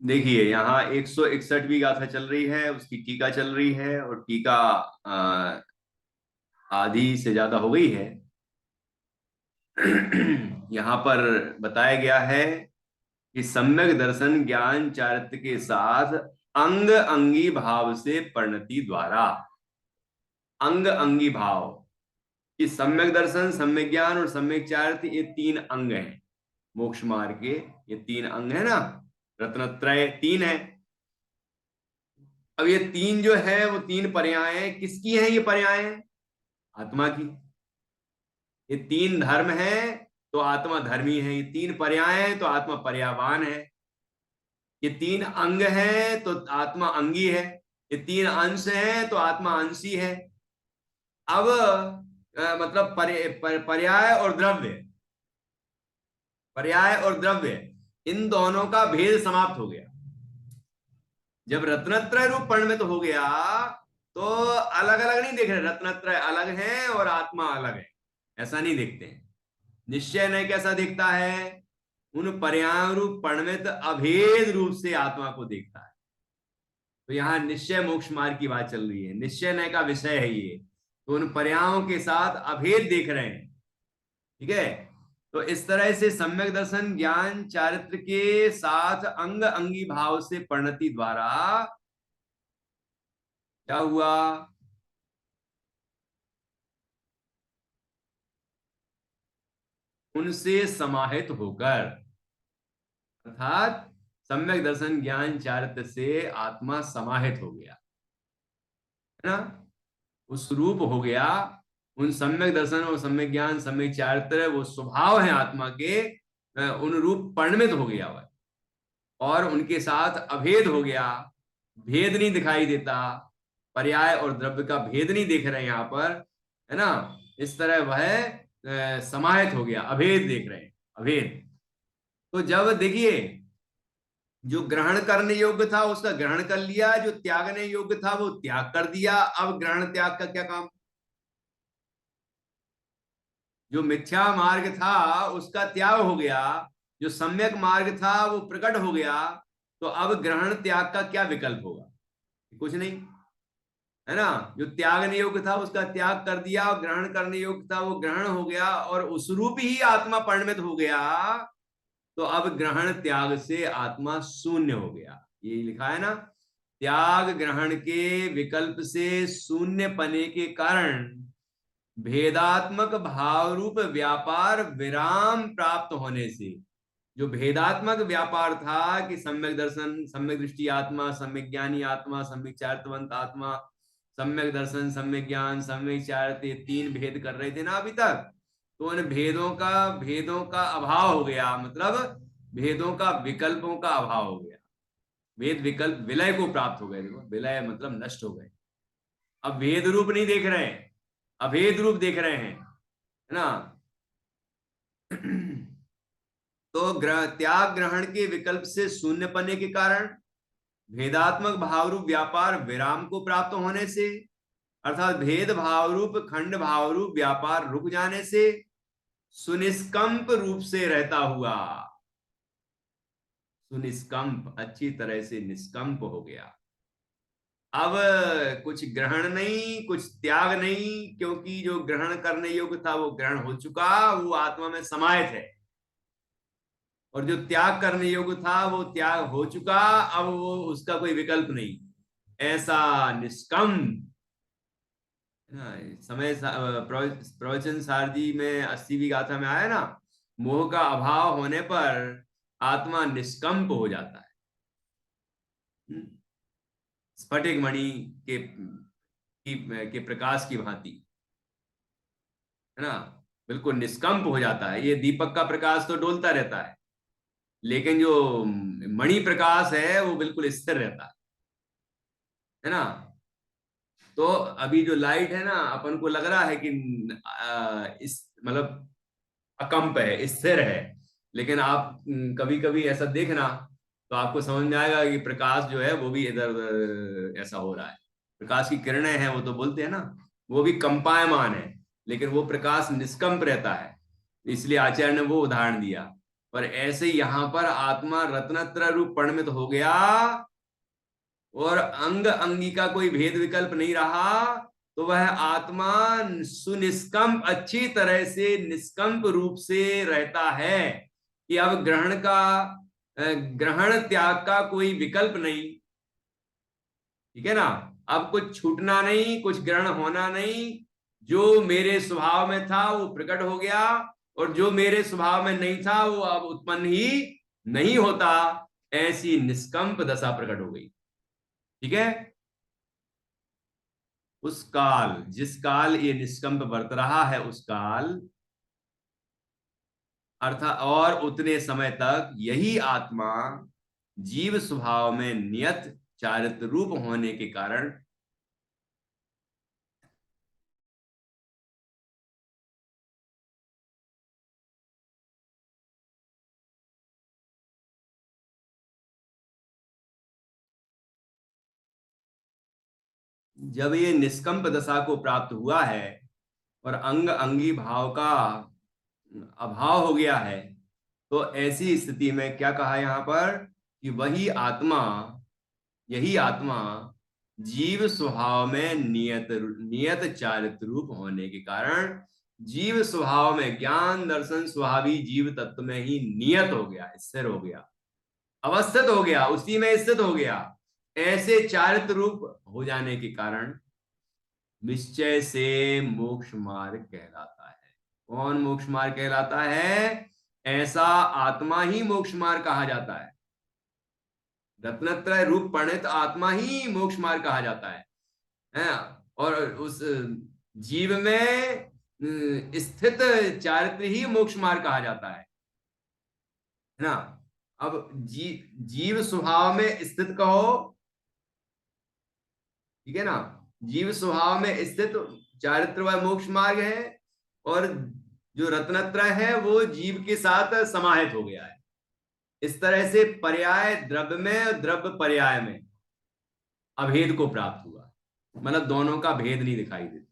देखिए यहाँ 161वीं गाथा चल रही है, उसकी टीका चल रही है, और टीका आधी से ज्यादा हो गई है। यहाँ पर बताया गया है कि सम्यक दर्शन ज्ञान चारित्र के साथ अंग अंगी भाव से परिणति द्वारा। अंग अंगी भाव कि सम्यक दर्शन, सम्यक ज्ञान और सम्यक चारित्र, ये तीन अंग हैं मोक्ष मार्ग के। ये तीन अंग है ना, रत्नत्रय तीन है। अब ये तीन जो है वो तीन पर्याय किसकी हैं? ये पर्याय आत्मा की। ये तीन धर्म है तो आत्मा धर्मी है, ये तीन पर्याय है तो आत्मा पर्यावान है। ये तीन अंग है तो आत्मा अंगी है, ये तीन अंश है तो आत्मा अंशी है। अब मतलब पर्याय और द्रव्य, पर्याय और द्रव्य, इन दोनों का भेद समाप्त हो गया। जब रत्नत्रय रूप परिणमित हो गया तो अलग अलग नहीं देख रहे, रत्नत्रय अलग है और आत्मा अलग है, ऐसा नहीं देखते हैं। निश्चय नहीं कैसा दिखता है? उन पर्याय रूप परिणमित अभेद रूप से आत्मा को देखता है। तो यहाँ निश्चय मोक्ष मार्ग की बात चल रही है, निश्चय नय का विषय है ये। तो उन पर्यायों के साथ अभेद देख रहे हैं, ठीक है। तो इस तरह से सम्यक दर्शन ज्ञान चारित्र के साथ अंग अंगी भाव से परिणति द्वारा क्या हुआ? उनसे समाहित होकर, अर्थात सम्यक दर्शन ज्ञान चारित्र से आत्मा समाहित हो गया, है ना, उस रूप हो गया। उन सम्यक दर्शन और सम्यक ज्ञान सम्यक चारित्र वो स्वभाव है आत्मा के, उन रूप परिणमित हो गया वह, और उनके साथ अभेद हो गया। भेद नहीं दिखाई देता, पर्याय और द्रव्य का भेद नहीं देख रहे यहाँ पर, है ना। इस तरह वह समाहित हो गया, अभेद देख रहे हैं, अभेद। तो जब देखिए, जो ग्रहण करने योग्य था उसका ग्रहण कर लिया, जो त्यागने योग्य था वो त्याग कर दिया। अब ग्रहण त्याग का क्या काम? जो मिथ्या मार्ग था उसका त्याग हो गया, जो सम्यक मार्ग था वो प्रकट हो गया। तो अब ग्रहण त्याग का क्या विकल्प होगा? कुछ नहीं, है ना। जो त्यागने योग्य था उसका त्याग कर दिया, और ग्रहण करने योग्य था वो ग्रहण हो गया, और उस रूप ही आत्मा परिणमित हो गया। तो अब ग्रहण त्याग से आत्मा शून्य हो गया, ये लिखा है ना। त्याग ग्रहण के विकल्प से शून्य पने के कारण भेदात्मक भाव रूप व्यापार विराम प्राप्त होने से, जो भेदात्मक व्यापार था कि सम्यक दर्शन, सम्यक दृष्टि आत्मा, सम्यक ज्ञानी आत्मा, सम्यक चारित्रवंत आत्मा, सम्यक दर्शन, सम्यक ज्ञान, सम्यक चारित्र, ये तीन भेद कर रहे थे ना अभी तक। तो उन भेदों का अभाव हो गया, मतलब भेदों का विकल्पों का अभाव हो गया। भेद विकल्प विलय को प्राप्त हो गए। देखो, विलय मतलब नष्ट हो गए। अब भेद रूप नहीं देख रहे हैं, अभेद रूप देख रहे हैं, है ना। तो त्याग ग्रहण के विकल्प से शून्य पने के कारण, भेदात्मक भाव रूप व्यापार विराम को प्राप्त होने से, अर्थात भेद भाव रूप खंड भाव रूप व्यापार रुक जाने से, सुनिष्कंप रूप से रहता हुआ, सुनिष्कंप अच्छी तरह से निष्कंप हो गया। अब कुछ ग्रहण नहीं, कुछ त्याग नहीं, क्योंकि जो ग्रहण करने योग्य था वो ग्रहण हो चुका, वो आत्मा में समाहित है। और जो त्याग करने योग्य था वो त्याग हो चुका, अब वो उसका कोई विकल्प नहीं। ऐसा निष्कंप, समय प्रवचन सारजी में 80वीं गाथा में आया ना, मोह का अभाव होने पर आत्मा निष्कंप हो जाता है। स्फटिक मणि के प्रकाश की भांति, है ना, बिल्कुल निष्कंप हो जाता है। ये दीपक का प्रकाश तो डोलता रहता है, लेकिन जो मणि प्रकाश है वो बिल्कुल स्थिर रहता है ना। तो अभी जो लाइट है ना, अपन को लग रहा है कि इस मतलब अकंप है, स्थिर है, लेकिन आप कभी कभी ऐसा देखना तो आपको समझ में आएगा कि प्रकाश जो है वो भी इधर उधर ऐसा हो रहा है। प्रकाश की किरणें हैं, वो तो बोलते हैं ना, वो भी कंपायमान है, लेकिन वो प्रकाश निष्कंप रहता है। इसलिए आचार्य ने वो उदाहरण दिया और ऐसे यहां पर आत्मा रत्नत्रय रूप परिणमित हो गया और अंग अंगी का कोई भेद विकल्प नहीं रहा, तो वह आत्मा सुनिष्कंप अच्छी तरह से निष्कंप रूप से रहता है कि अब ग्रहण त्याग का कोई विकल्प नहीं। ठीक है ना। अब कुछ छूटना नहीं, कुछ ग्रहण होना नहीं। जो मेरे स्वभाव में था वो प्रकट हो गया और जो मेरे स्वभाव में नहीं था वो अब उत्पन्न ही नहीं होता। ऐसी निष्कंप दशा प्रकट हो गई। ठीक है। उस काल, जिस काल ये निष्कंप बरत रहा है उस काल, अर्थात और उतने समय तक यही आत्मा जीव स्वभाव में नियत चारित्र रूप होने के कारण जब ये निष्कंप दशा को प्राप्त हुआ है और अंग अंगी भाव का अभाव हो गया है, तो ऐसी स्थिति में क्या कहा यहां पर कि वही आत्मा, यही आत्मा जीव स्वभाव में नियत नियत चारित्र रूप होने के कारण जीव स्वभाव में ज्ञान दर्शन स्वभावी जीव तत्व में ही नियत हो गया, स्थिर हो गया, अवस्थित हो गया, उसी में स्थित हो गया। ऐसे चारित्र रूप हो जाने के कारण निश्चय से मोक्ष मार्ग कहलाता है। कौन मोक्ष मार्ग कहलाता है? ऐसा आत्मा ही मोक्ष मार्ग कहा जाता है। रत्नत्रय रूप परिणित आत्मा ही मोक्ष मार्ग कहा जाता है। और उस जीव में स्थित चारित्र ही मोक्ष मार्ग कहा जाता है ना। अब जीव स्वभाव में स्थित कहो, ठीक है ना। जीव स्वभाव में स्थित चारित्र व मोक्ष मार्ग है और जो रत्नत्रय है वो जीव के साथ समाहित हो गया है। इस तरह से पर्याय द्रव्य में और द्रव्य पर्याय में अभेद को प्राप्त हुआ, मतलब दोनों का भेद नहीं दिखाई देता।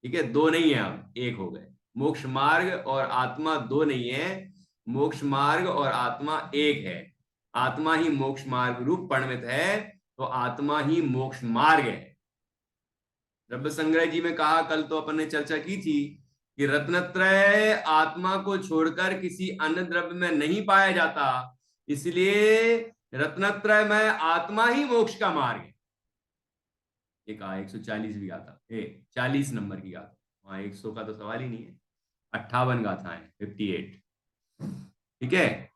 ठीक है, दो नहीं है, अब एक हो गए। मोक्ष मार्ग और आत्मा दो नहीं है, मोक्ष मार्ग और आत्मा एक है। आत्मा ही मोक्ष मार्ग रूप परिणमित है, तो आत्मा ही मोक्ष मार्ग है। द्रव्य संग्रह जी में कहा, कल तो अपन ने चर्चा की थी कि रत्नत्रय आत्मा को छोड़कर किसी अन्य द्रव्य में नहीं पाया जाता, इसलिए रत्नत्रय में आत्मा ही मोक्ष का मार्ग है। ये कहा 140 भी गाथा, 40 नंबर की गाथा, वहां 100 का तो सवाल ही नहीं है। 58 गाथाएं, 58। ठीक है।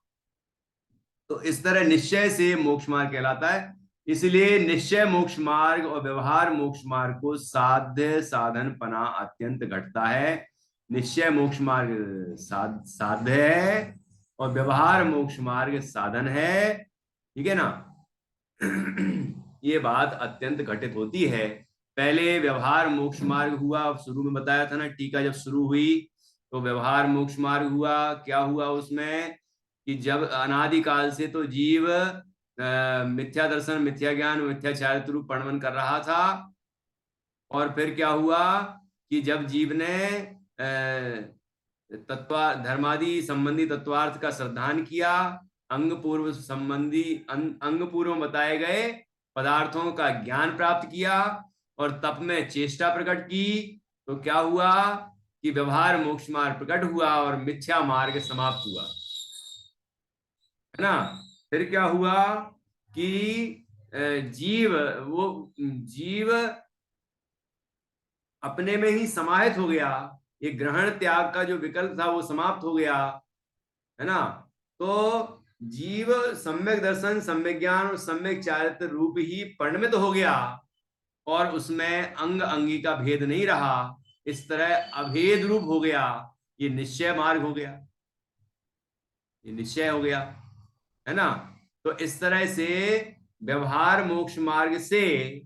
तो इस तरह निश्चय से मोक्ष मार्ग कहलाता है। इसलिए निश्चय मोक्ष मार्ग और व्यवहार मोक्ष मार्ग को साध्य साधन पना अत्यंत घटता है। निश्चय मोक्ष मार्ग साध्य है और व्यवहार मोक्ष मार्ग साधन है। ठीक है ना। ये बात अत्यंत घटित होती है। पहले व्यवहार मोक्ष मार्ग हुआ, शुरू में बताया था ना, टीका जब शुरू हुई तो व्यवहार मोक्ष मार्ग हुआ। क्या हुआ उसमें कि जब अनादिकाल से तो जीव मिथ्या दर्शन, मिथ्या ज्ञान, मिथ्या चारित्र रूप वर्णन कर रहा था, और फिर क्या हुआ कि जब जीव ने तत्व धर्मादि संबंधी तत्वार्थ का श्रद्धान किया, अंग पूर्व संबंधी अंग पूर्व बताए गए पदार्थों का ज्ञान प्राप्त किया और तप में चेष्टा प्रकट की, तो क्या हुआ कि व्यवहार मोक्ष मार्ग प्रकट हुआ और मिथ्या मार्ग समाप्त हुआ, है ना। फिर क्या हुआ कि जीव, वो जीव अपने में ही समाहित हो गया, ये ग्रहण त्याग का जो विकल्प था वो समाप्त हो गया, है ना। तो जीव सम्यक दर्शन, सम्यक ज्ञान और सम्यक चारित्र रूप ही परिणमित हो गया और उसमें अंग अंगी का भेद नहीं रहा। इस तरह अभेद रूप हो गया। ये निश्चय मार्ग हो गया, ये निश्चय हो गया, है ना। तो इस तरह से व्यवहार मोक्ष मार्ग से,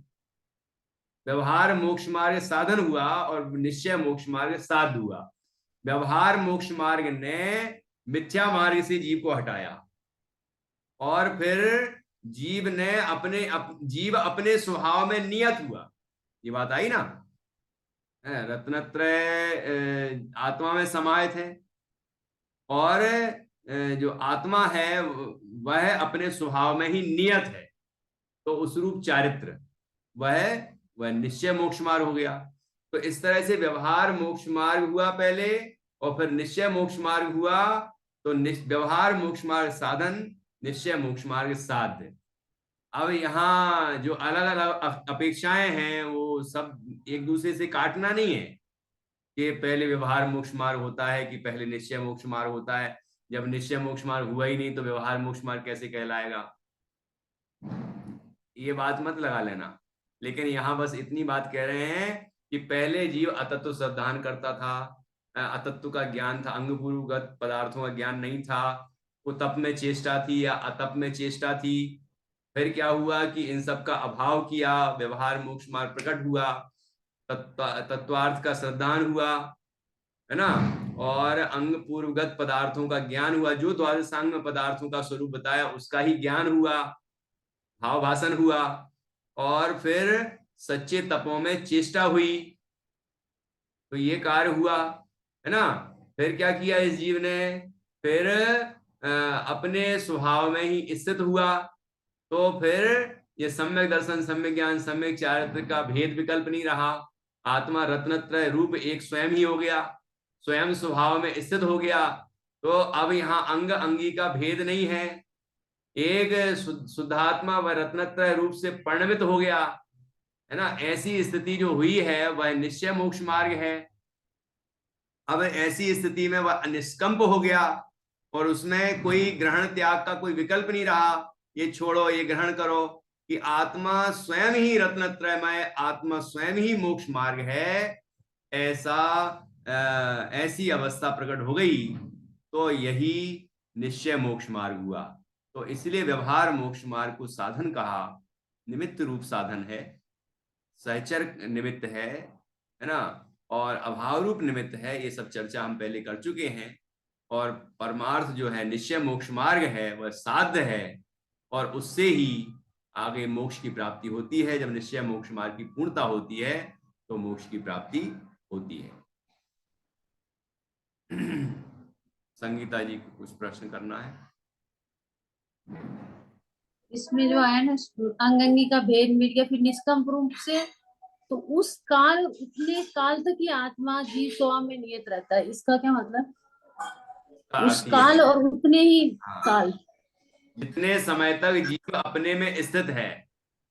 व्यवहार मोक्ष मार्ग साधन हुआ और निश्चय मोक्ष मार्ग साध हुआ। व्यवहार मोक्ष मार्ग ने मिथ्या मार्ग से जीव को हटाया और फिर जीव ने जीव अपने स्वभाव में नियत हुआ। ये बात आई ना। रत्नत्रय आत्मा में समाहित है और जो आत्मा है वह अपने स्वभाव में ही नियत है, तो उस रूप चारित्र वह वह निश्चय मोक्ष मार्ग हो गया। तो इस तरह से व्यवहार मोक्ष मार्ग हुआ पहले, और फिर निश्चय मोक्ष मार्ग हुआ। तो व्यवहार मोक्ष मार्ग साधन, निश्चय मोक्ष मार्ग साध्य। अब यहाँ जो अलग अलग अपेक्षाएं हैं वो सब एक दूसरे से काटना नहीं है कि पहले व्यवहार मोक्ष मार्ग होता है कि पहले निश्चय मोक्ष मार्ग होता है। जब निश्चय मोक्ष मार्ग हुआ ही नहीं तो व्यवहार मोक्ष मार्ग कैसे कहलाएगा, ये बात मत लगा लेना। लेकिन यहाँ बस इतनी बात कह रहे हैं कि पहले जीव अतत्व श्रद्धान करता था, अतत्व का ज्ञान था, अंगपूर्वगत पदार्थों का ज्ञान नहीं था, वो तप में चेष्टा थी या अतप में चेष्टा थी। फिर क्या हुआ कि इन सब का अभाव किया, व्यवहार मोक्ष मार्ग प्रकट हुआ, तत्वार्थ का श्रद्धान हुआ, है ना, और अंग पूर्वगत पदार्थों का ज्ञान हुआ, जो द्वादशांग में पदार्थों का स्वरूप बताया उसका ही ज्ञान हुआ, भाव भाषण हुआ, और फिर सच्चे तपों में चेष्टा हुई, तो ये कार्य हुआ, है ना। फिर क्या किया इस जीव ने, फिर अपने स्वभाव में ही स्थित हुआ, तो फिर ये सम्यक दर्शन, सम्यक ज्ञान, सम्यक चारित्र का भेद विकल्प नहीं रहा। आत्मा रत्नत्रय रूप एक स्वयं ही हो गया, स्वयं स्वभाव में स्थित हो गया। तो अब यहाँ अंग अंगी का भेद नहीं है, एक शुद्धात्मा व रत्नत्रय रूप से परिणमित हो गया, है ना। ऐसी स्थिति जो हुई है वह निश्चय मोक्ष मार्ग है। अब ऐसी स्थिति में वह निष्कंप हो गया और उसमें कोई ग्रहण त्याग का कोई विकल्प नहीं रहा, ये छोड़ो ये ग्रहण करो, कि आत्मा स्वयं ही रत्नत्रयमय, आत्मा स्वयं ही मोक्ष मार्ग है, ऐसा ऐसी अवस्था प्रकट हो गई, तो यही निश्चय मोक्ष मार्ग हुआ। तो इसलिए व्यवहार मोक्ष मार्ग को साधन कहा, निमित्त रूप साधन है, सहचर निमित्त है ना, और अभाव रूप निमित्त है। ये सब चर्चा हम पहले कर चुके हैं। और परमार्थ जो है निश्चय मोक्ष मार्ग है वह साध्य है, और उससे ही आगे मोक्ष की प्राप्ति होती है। जब निश्चय मोक्ष मार्ग की पूर्णता होती है तो मोक्ष की प्राप्ति होती है। संगीता जी को कुछ प्रश्न करना है? इसमें जो है ना, अंगंगी का भेद मिल गया, फिर निष्कंप रूप से, तो उस काल, उतने काल तक ही आत्मा जीव स्वभाव में नियत रहता है, इसका क्या मतलब? उस काल और उतने ही काल, जितने समय तक जीव अपने में स्थित है,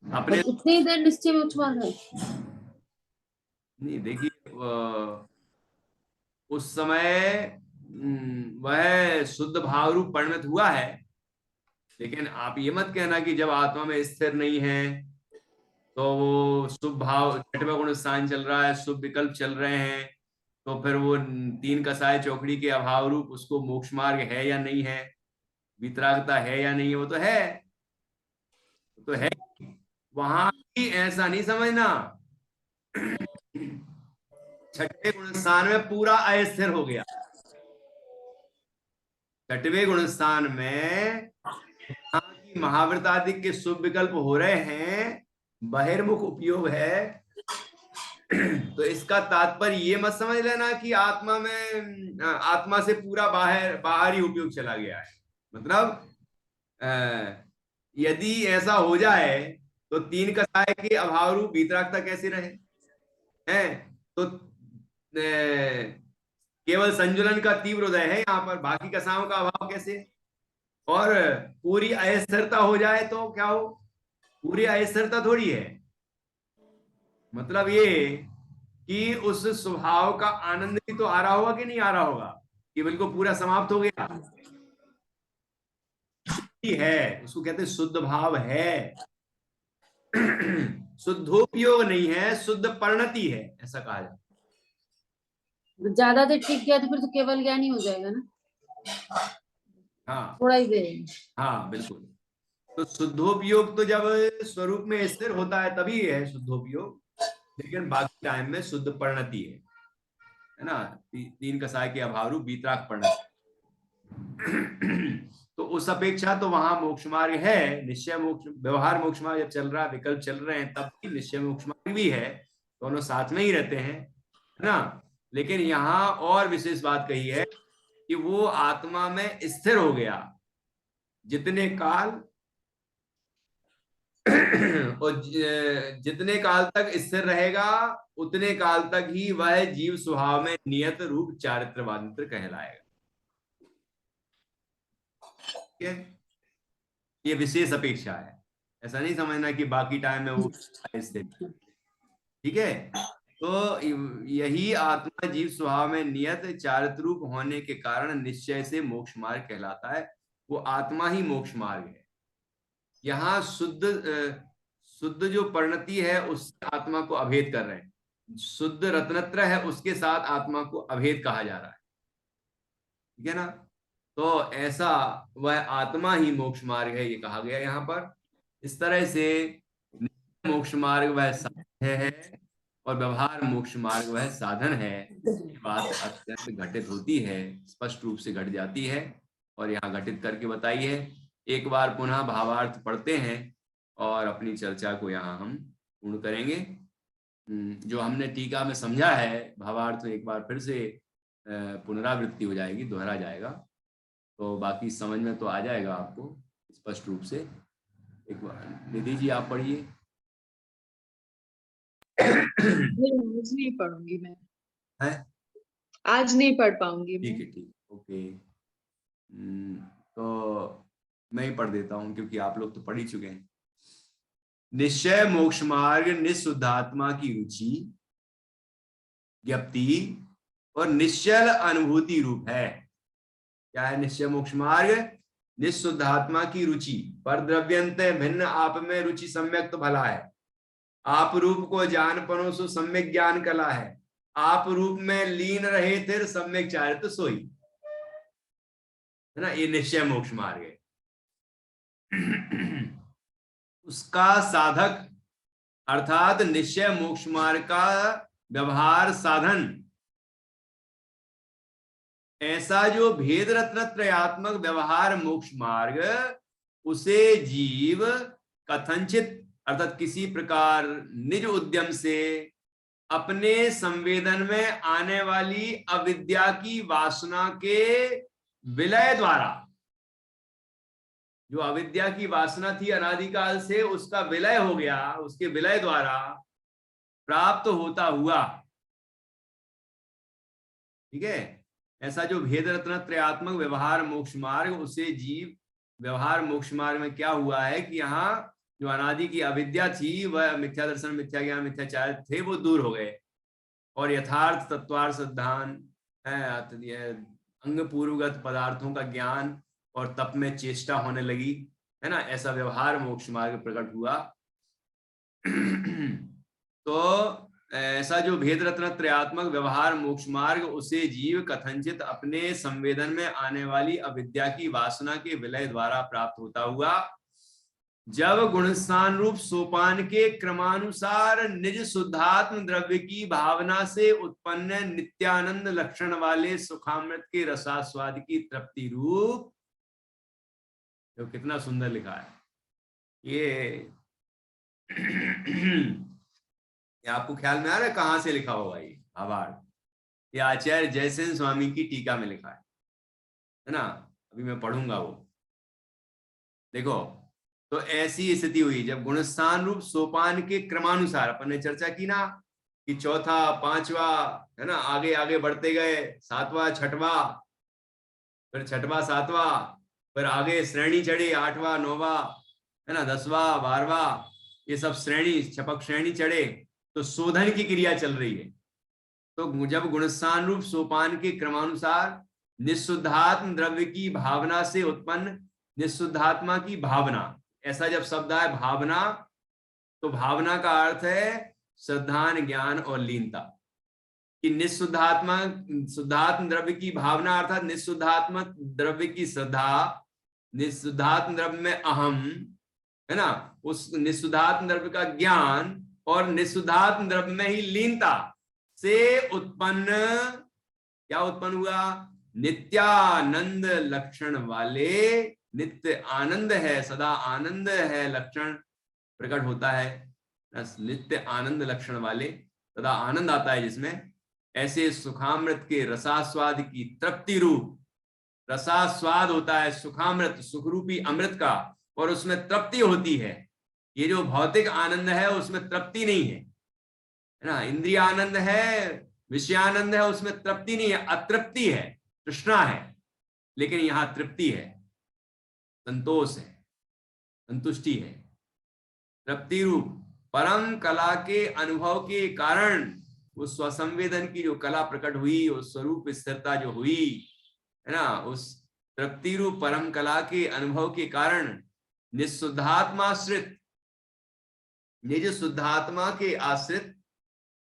अपने उतने ही देर निश्चय में उच्चमान है। नहीं, देखिए उस समय वह शुद्ध भाव रूप परिणत हुआ है, लेकिन आप ये मत कहना कि जब आत्मा में स्थिर नहीं है तो वो शुभ भाव छठवें गुण स्थान चल रहा है, शुभ विकल्प चल रहे हैं, तो फिर वो तीन कसाय चौकड़ी के अभाव रूप उसको मोक्ष मार्ग है या नहीं है, वितरागता है या नहीं है, वो तो है। वहां भी ऐसा नहीं समझना छठवें गुण स्थान में पूरा अस्थिर हो गया। छठवें गुण स्थान में महावृत आदि के शुभ विकल्प हो रहे हैं, बहिर्मुख उपयोग है, तो इसका तात्पर्य ये मत समझ लेना कि आत्मा में आत्मा से पूरा बाहरी उपयोग चला गया है। मतलब यदि ऐसा हो जाए तो तीन कसाय के अभाव रूप वीतरागता कैसे रहे हैं, तो केवल संजुलन का तीव्र उदय है यहाँ पर, बाकी कसायों का अभाव कैसे। और पूरी अस्थिरता हो जाए तो क्या हो, पूरी अस्थिरता थोड़ी है, मतलब ये कि उस स्वभाव का आनंद भी तो आ रहा होगा कि नहीं आ रहा होगा, कि बिल्कुल पूरा समाप्त हो गया है, उसको कहते हैं शुद्ध भाव है। शुद्धोपयोग नहीं है, शुद्ध परिणति है, ऐसा कहा जाता है। ज्यादा देर टिक गया तो फिर तो केवल ज्ञान ही हो जाएगा ना। हाँ थोड़ा ही देर। हाँ बिल्कुल। तो शुद्धोपयोग तो जब स्वरूप में स्थिर होता है तभी है शुद्धोपयोग, लेकिन बाकी टाइम में शुद्ध परिणति है ना, तीन कसाय के अभाव रूप वीतराग परिणति। तो उस अपेक्षा तो वहां मोक्ष मार्ग है, निश्चय मोक्ष, व्यवहार मोक्ष मार्ग जब चल रहा है, विकल्प चल रहे हैं, तब भी निश्चय मोक्ष मार्ग भी है, दोनों साथ में ही रहते हैं, है ना। लेकिन यहाँ और विशेष बात कही है कि वो आत्मा में स्थिर हो गया, जितने काल और जितने काल तक स्थिर रहेगा उतने काल तक ही वह जीव स्वभाव में नियत रूप चारित्रवादित्र कहलाएगा। ठीक है, ये विशेष अपेक्षा है, ऐसा नहीं समझना कि बाकी टाइम में वो स्थिर। ठीक है, तो यही आत्मा जीव स्वभाव में नियत चारित्र रूप होने के कारण निश्चय से मोक्ष मार्ग कहलाता है। वो आत्मा ही मोक्ष मार्ग है। यहाँ शुद्ध जो परिणति है उससे आत्मा को अभेद कर रहे हैं, शुद्ध रत्नत्र है उसके साथ आत्मा को अभेद कहा जा रहा है। ठीक है ना, तो ऐसा वह आत्मा ही मोक्ष मार्ग है, ये कहा गया यहाँ पर। इस तरह से मोक्ष मार्ग वह साध्य है और व्यवहार मोक्ष मार्ग वह साधन है। ये बात अत्यंत घटित होती है, स्पष्ट रूप से घट जाती है और यहाँ घटित करके बताई है। एक बार पुनः भावार्थ पढ़ते हैं और अपनी चर्चा को यहाँ हम पूर्ण करेंगे। जो हमने टीका में समझा है भावार्थ एक बार फिर से पुनरावृत्ति हो जाएगी, दोहरा जाएगा, तो बाकी समझ में तो आ जाएगा आपको स्पष्ट रूप से। एक बार निधि जी आप पढ़िए। आज नहीं पढ़ूंगी मैं, है आज नहीं पढ़ पाऊंगी मैं। ठीक है, ठीक, ओके। तो मैं ही पढ़ देता हूँ क्योंकि आप लोग तो पढ़ ही चुके हैं। निश्चय मोक्ष मार्ग निःशुद्धात्मा की रुचि, ज्ञप्ति और निश्चल अनुभूति रूप है। क्या है निश्चय मोक्ष मार्ग? निःशुद्धात्मा की रुचि, पर द्रव्यंत भिन्न आप में रुचि सम्यक तो भला है, आप रूप को जान पनो सम्यक ज्ञान कला है, आप रूप में लीन रहे तिर सम्यक चारित्र सोई, है ना, ये निश्चय मोक्ष मार्ग है। उसका साधक अर्थात निश्चय मोक्ष मार्ग का व्यवहार साधन ऐसा जो भेद रत्न त्रयात्मक व्यवहार मोक्ष मार्ग, उसे जीव कथनचित अर्थात किसी प्रकार निज उद्यम से अपने संवेदन में आने वाली अविद्या की वासना के विलय द्वारा, जो अविद्या की वासना थी अनादिकाल से उसका विलय हो गया, उसके विलय द्वारा प्राप्त होता हुआ, ठीक है, ऐसा जो भेद रत्न त्रयात्मक व्यवहार मोक्ष मार्ग, उसे जीव व्यवहार मोक्ष मार्ग में क्या हुआ है कि यहाँ जो अनादि की अविद्या थी, वह मिथ्या दर्शन, मिथ्या ज्ञान, मिथ्याचार थे, वो दूर हो गए और यथार्थ तत्वार्थ सिद्धांत अंग पूर्वगत पदार्थों का ज्ञान और तप में चेष्टा होने लगी, है ना, ऐसा व्यवहार मोक्ष मार्ग प्रकट हुआ। तो ऐसा जो भेद रत्न त्रयात्मक व्यवहार मोक्ष मार्ग, उसे जीव कथनचित अपने संवेदन में आने वाली अविद्या की वासना के विलय द्वारा प्राप्त होता हुआ, जब गुणस्थान रूप सोपान के क्रमानुसार निज शुद्धात्म द्रव्य की भावना से उत्पन्न नित्यानंद लक्षण वाले सुखामृत के रसास्वाद की तृप्ति रूप, जो कितना सुंदर लिखा है ये आपको ख्याल में आ रहा है कहां से लिखा होगा ये भावार्थ? ये आचार्य जयसेन स्वामी की टीका में लिखा है ना, अभी मैं पढ़ूंगा वो। देखो, तो ऐसी स्थिति हुई जब गुणस्थान रूप सोपान के क्रमानुसार, अपन ने चर्चा की ना कि चौथा, पांचवा, है ना, आगे आगे बढ़ते गए, सातवां, छठवां, फिर छठवां, सातवां, फिर आगे श्रेणी चढ़ी, आठवां, नौवां, है ना, 10वां, 12वां, ये सब श्रेणी छपक श्रेणी चढ़े, तो शोधन की क्रिया चल रही है। तो जब गुणस्थान रूप सोपान के क्रमानुसार निःशुद्धात्म द्रव्य की भावना से उत्पन्न निःशुद्धात्मा की भावना, ऐसा जब शब्द है भावना, तो भावना का अर्थ है श्रद्धान, ज्ञान और लीनता, कि निःशुद्धात्मा शुद्धात्म द्रव्य की भावना अर्थात निःशुद्धात्मक द्रव्य की श्रद्धा, निःशुद्धात्म द्रव्य में अहम, है ना, उस निःशुद्धात्म द्रव्य का ज्ञान और निःशुद्धात्म द्रव्य में ही लीनता से उत्पन्न क्या उत्पन्न हुआ? नित्यानंद लक्षण वाले, नित्य आनंद है, सदा आनंद है लक्षण प्रकट होता है, नित्य आनंद लक्षण वाले, सदा आनंद आता है जिसमें, ऐसे सुखामृत के रसास्वाद की तृप्ति रूप रसास्वाद होता है सुखामृत, सुखरूपी अमृत का, और उसमें तृप्ति होती है। ये जो भौतिक आनंद है उसमें तृप्ति नहीं है ना, इंद्रिय आनंद है, विषयानंद है, उसमें तृप्ति नहीं है, अतृप्ति है, तृष्णा है। लेकिन यहां तृप्ति है, संतोष है, संतुष्टि है। तृप्ति रूप परम कला के अनुभव के कारण उस स्वसंवेदन की जो कला प्रकट हुई, उस स्वरूप स्थिरता जो हुई है ना, उस तृप्ति रूप परम कला के अनुभव के कारण निःशुद्धात्माश्रित, निज शुद्धात्मा के आश्रित,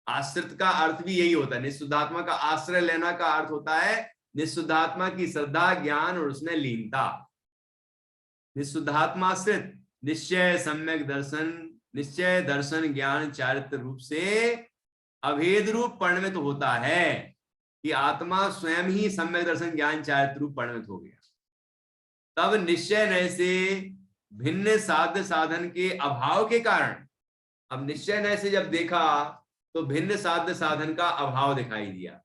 आश्रित का अर्थ भी यही होता है, निःशुद्धात्मा का आश्रय लेना का अर्थ होता है निःशुद्धात्मा की श्रद्धा, ज्ञान और उसमें लीनता। निःशुद्धात्माश्रित निश्चय सम्यक दर्शन, निश्चय दर्शन ज्ञान चारित्र रूप से अभेद रूप परिणमित होता है कि आत्मा स्वयं ही सम्यक दर्शन ज्ञान चारित्र रूप परिणमित हो गया। तब निश्चय नय से भिन्न साध्य साधन के अभाव के कारण, अब निश्चय नय से जब देखा तो भिन्न साध्य साधन का अभाव दिखाई दिया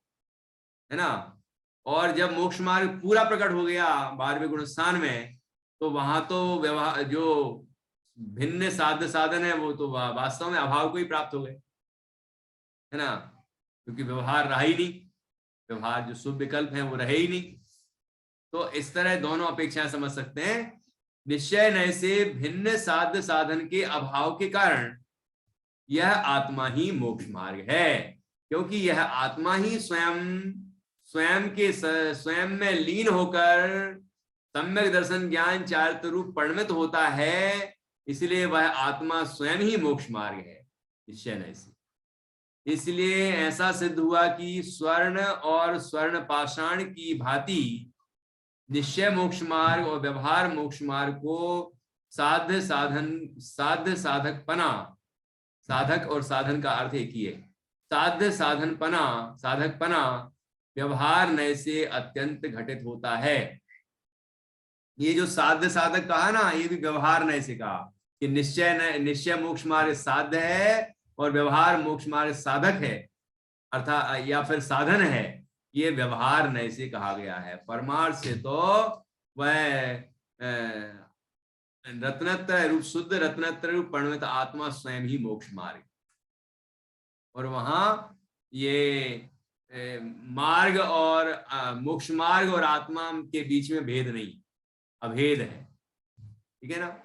है ना, और जब मोक्ष मार्ग पूरा प्रकट हो गया 12वें गुण स्थान में, तो वहां तो व्यवहार जो भिन्न साध्य साधन है वो तो वास्तव में अभाव को ही प्राप्त हो गए है ना, क्योंकि व्यवहार रहा ही नहीं, व्यवहार जो शुभ विकल्प है वो रहे ही नहीं। तो इस तरह दोनों अपेक्षाएं समझ सकते हैं। निश्चय नय से भिन्न साध्य साधन के अभाव के कारण यह आत्मा ही मोक्ष मार्ग है, क्योंकि यह आत्मा ही स्वयं में लीन होकर सम्यक दर्शन ज्ञान चारित्र रूप परिणमित होता है, इसलिए वह आत्मा स्वयं ही मोक्ष मार्ग है निश्चय नय से। इसलिए ऐसा सिद्ध हुआ कि स्वर्ण और स्वर्ण पाषाण की भांति निश्चय मोक्ष मार्ग और व्यवहार मोक्ष मार्ग को साध्य साधकपना, साधक और साधन का अर्थ एक ही है, साध्य साधकपना व्यवहार नय से अत्यंत घटित होता है। ये जो साध्य साधक कहा ना, ये भी व्यवहार नय से कहा कि निश्चय मोक्ष मार्ग साध्य है और व्यवहार मोक्ष मार्ग साधक है, अर्थात या फिर साधन है, ये व्यवहार नय से कहा गया है। परमार्थ से तो वह रत्नत्रय रूप शुद्ध रत्नत्रय रूप परिणमित आत्मा स्वयं ही मोक्ष मार्ग, और वहां ये मार्ग और मोक्ष मार्ग और आत्मा के बीच में भेद नहीं, अभेद है, ठीक है ना।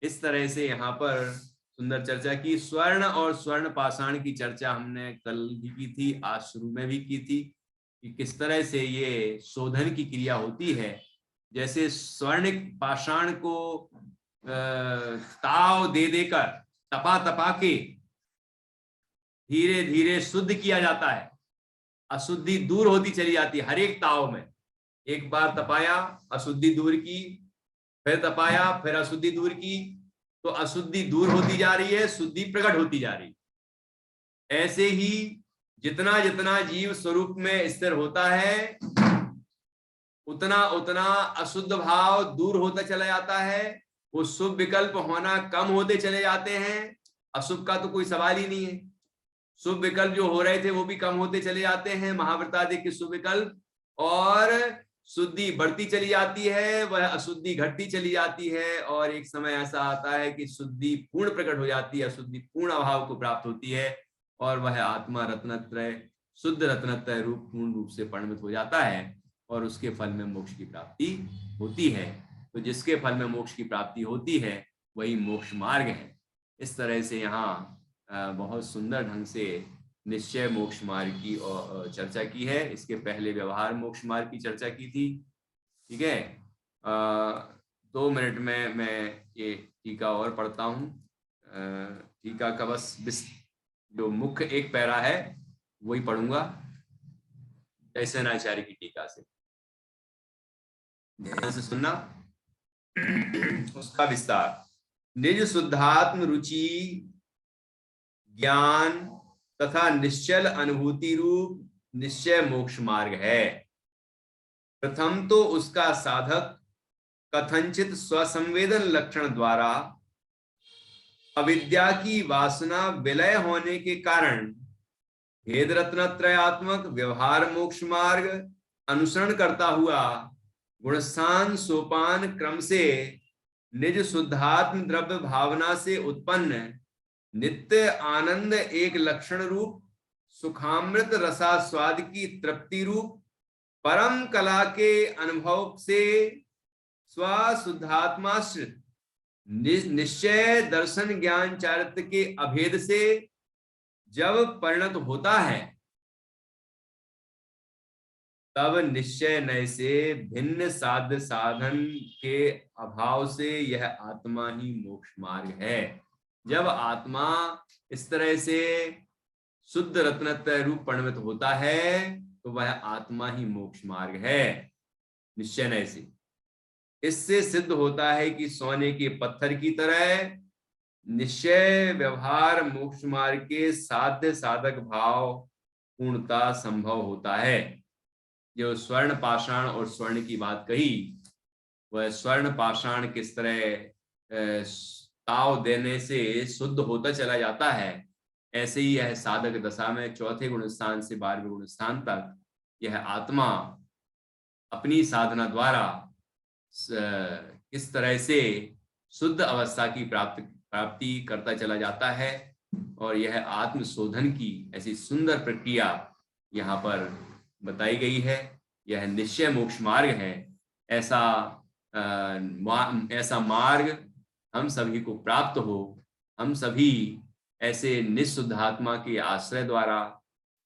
इस तरह से यहाँ पर सुंदर चर्चा की। स्वर्ण और स्वर्ण पाषाण की चर्चा हमने कल भी की थी, आज शुरू में भी की थी कि किस तरह से ये शोधन की क्रिया होती है। जैसे स्वर्ण पाषाण को ताव दे देकर तपा के धीरे धीरे शुद्ध किया जाता है, अशुद्धि दूर होती चली जाती है। हर एक ताव में एक बार तपाया, अशुद्धि दूर की, फिर तपाया, फिर अशुद्धि दूर की, तो अशुद्धि दूर होती जा रही है, शुद्धि प्रकट होती जा रही है। ऐसे ही जितना जितना जीव स्वरूप में स्थिर होता है, उतना उतना अशुद्ध भाव दूर होता चला जाता है, वो शुभ विकल्प होना कम होते चले जाते हैं। अशुभ का तो कोई सवाल ही नहीं है, शुभ विकल्प जो हो रहे थे वो भी कम होते चले जाते हैं, महाव्रतादि के शुभ विकल्प, और शुद्धि बढ़ती चली जाती है, वह अशुद्धि घटती चली जाती है, और एक समय ऐसा आता है कि शुद्धि पूर्ण प्रकट हो जाती है, अशुद्धि पूर्ण अभाव को प्राप्त होती है, और वह आत्मा रत्नत्रय शुद्ध रत्नत्रय रूप पूर्ण रूप से परिणमित हो जाता है, और उसके फल में मोक्ष की प्राप्ति होती है। तो जिसके फल में मोक्ष की प्राप्ति होती है वही मोक्ष मार्ग है। इस तरह से यहाँ बहुत सुंदर ढंग से निश्चय मोक्ष मार्ग की चर्चा की है। इसके पहले व्यवहार मोक्ष मार्ग की चर्चा की थी, ठीक है। 2 मिनट में मैं ये टीका और पढ़ता हूँ। टीका का बस जो मुख्य एक पैरा है वही पढ़ूंगा, जयसेनाचार्य की टीका से, ध्यान से सुनना। उसका विस्तार। निज शुद्धात्म रुचि ज्ञान तथा निश्चल अनुभूति रूप निश्चय मोक्ष मार्ग है। प्रथम तो उसका साधक कथनचित स्वसंवेदन लक्षण द्वारा अविद्या की वासना विलय होने के कारण भेद रत्नत्रयात्मक व्यवहार मोक्ष मार्ग अनुसरण करता हुआ गुणस्थान सोपान क्रम से निज शुद्धात्म द्रव्य भावना से उत्पन्न नित्य आनंद एक लक्षण रूप सुखामृत रसास्वाद की तृप्ति रूप परम कला के अनुभव से स्वशुद्धात्माश्रित निश्चय दर्शन ज्ञान चारित्र के अभेद से जब परिणत होता है तब निश्चय नय से भिन्न साध्य साधन के अभाव से यह आत्मा ही मोक्ष मार्ग है। जब आत्मा इस तरह से शुद्ध रत्नत्रय रूप परिणत होता है तो वह आत्मा ही मोक्ष मार्ग है निश्चय नय से। इससे सिद्ध होता है कि सोने के पत्थर की तरह निश्चय व्यवहार मोक्ष मार्ग के साध्य साधक भाव पूर्णता संभव होता है। जो स्वर्ण पाषाण और स्वर्ण की बात कही, वह स्वर्ण पाषाण किस तरह ताव देने से शुद्ध होता चला जाता है, ऐसे ही यह साधक दशा में चौथे गुण स्थान से 12वें गुण स्थान तक यह आत्मा अपनी साधना द्वारा किस तरह से शुद्ध अवस्था की प्राप्ति करता चला जाता है। और यह आत्म शोधन की ऐसी सुंदर प्रक्रिया यहाँ पर बताई गई है। यह निश्चय मोक्ष मार्ग है। ऐसा मार्ग हम सभी को प्राप्त हो। हम सभी ऐसे निःशुद्धात्मा के आश्रय द्वारा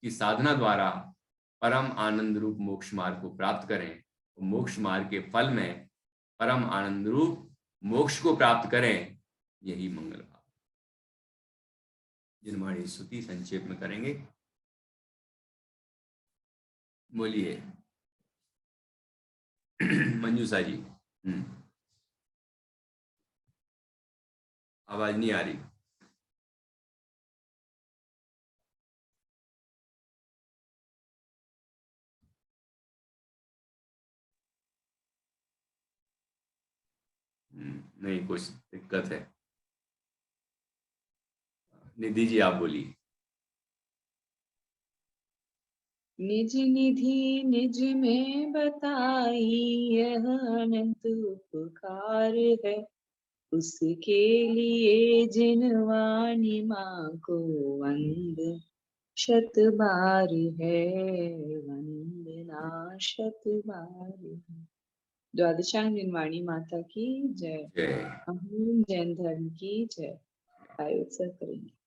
की साधना द्वारा परम आनंद रूप मोक्ष मार्ग को प्राप्त करें। मोक्ष मार्ग के फल में परम आनंद रूप मोक्ष को प्राप्त करें, यही मंगल भाव। जिनवाणी स्तुति संक्षेप में करेंगे। बोलिए मंजूषा जी। आवाज नहीं आ रही। नहीं, कुछ दिक्कत है। निधि जी आप बोलिए। निज निधि निज में बताई यह अनंत उपकार है, उसके लिए जिनवाणी माँ को वंद शत बार है, वंदना शत बार है। द्वादशांग जिनवाणी माता की जय। जय। अहम जैन धर्म की जय। आयोत्सव करेंगे।